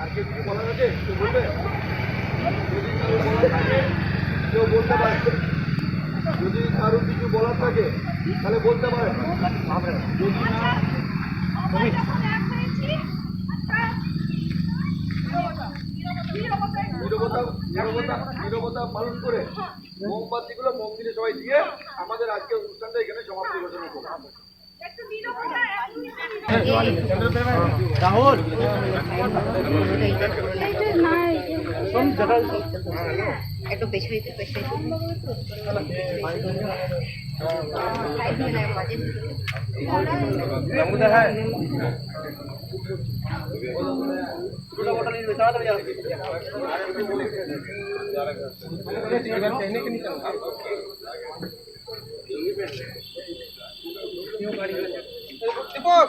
আজকে কিছু বলার আছে কেউ বলবে? কেউ বলতে পারে? যদি কারো কিছু বলার থাকে তাহলে বলতে পারে। নীরবতা পালন করে মোমবাতিগুলো মন্দিরে সবাই দিয়ে আমাদের আজকের অনুষ্ঠানটা এখানে সমাপ্তি ঘোষণা করবো। রাহুল একটু পেছনে দীপক